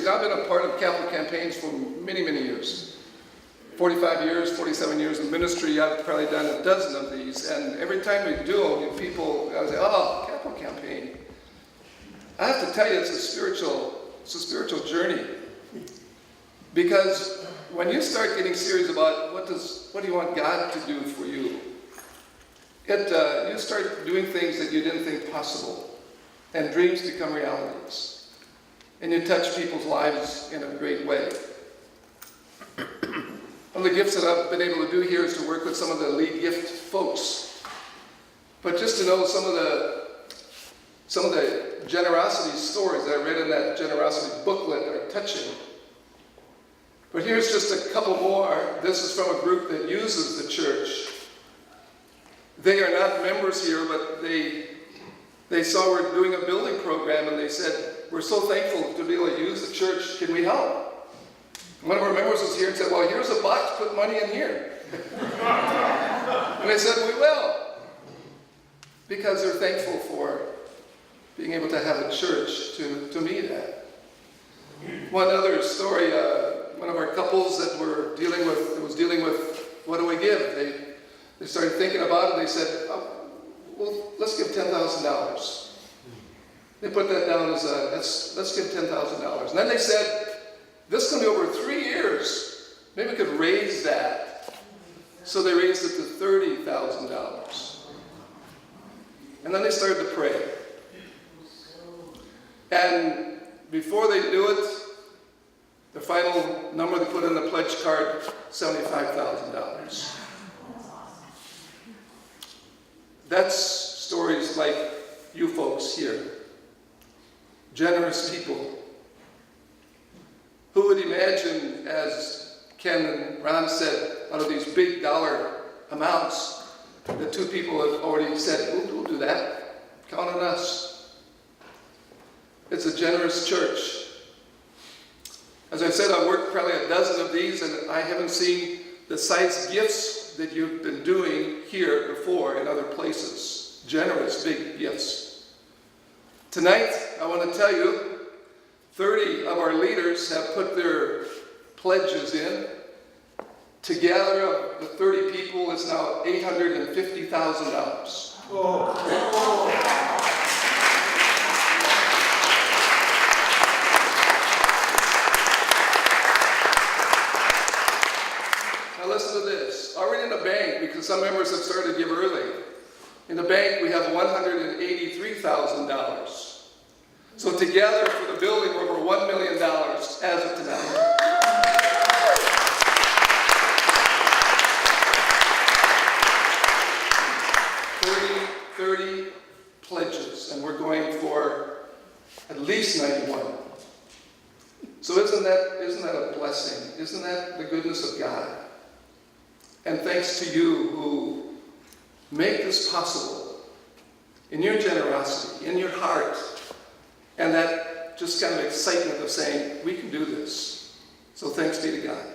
You know, I've been a part of capital campaigns for many, many years. 45 years, 47 years in ministry, I've probably done a dozen of these, and every time we do them, people say, oh, capital campaign. I have to tell you, it's a spiritual journey. Because when you start getting serious about what do you want God to do for you, you start doing things that you didn't think possible, and dreams become realities, and you touch people's lives in a great way. One of the gifts that I've been able to do here is to work with some of the lead gift folks, but just to know some of the generosity stories that I read in that generosity booklet that are touching. But here's just a couple more. This is from a group that uses the church. They are not members here, but they saw we're doing a building program, and they said, we're so thankful to be able to use the church. Can we help? One of our members was here and said, well, here's a box, put money in here. And they said, we will. Because they're thankful for being able to have a church to meet at. One other story, one of our couples that was dealing with what do we give? They started thinking about it, and they said, well, let's give $10,000. They put that down as let's give $10,000. And then they said, this is going to be over 3 years. Maybe we could raise that. So they raised it to $30,000. And then they started to pray. And before they knew it, the final number they put in the pledge card, $75,000. That's stories like you folks here. Generous people. Who would imagine, as Ken and Ron said, out of these big dollar amounts, the two people have already said, we'll do that. Count on us. It's a generous church. As I said, I've worked probably a dozen of these, and I haven't seen the size gifts that you've been doing here before in other places. Generous, big gifts. Tonight, I want to tell you, 30 of our leaders have put their pledges in. Together, of the 30 people, it's now $850,000. Now listen to this. Already in the bank, because some members have started to give early, in the bank we have $183,000. So together for the building, we're over $1 million as of tonight. 30 pledges, and we're going for at least 91. So isn't that a blessing? Isn't that the goodness of God? And thanks to you who make this possible in your generosity, in your heart, and that just kind of excitement of saying, we can do this. So thanks be to God.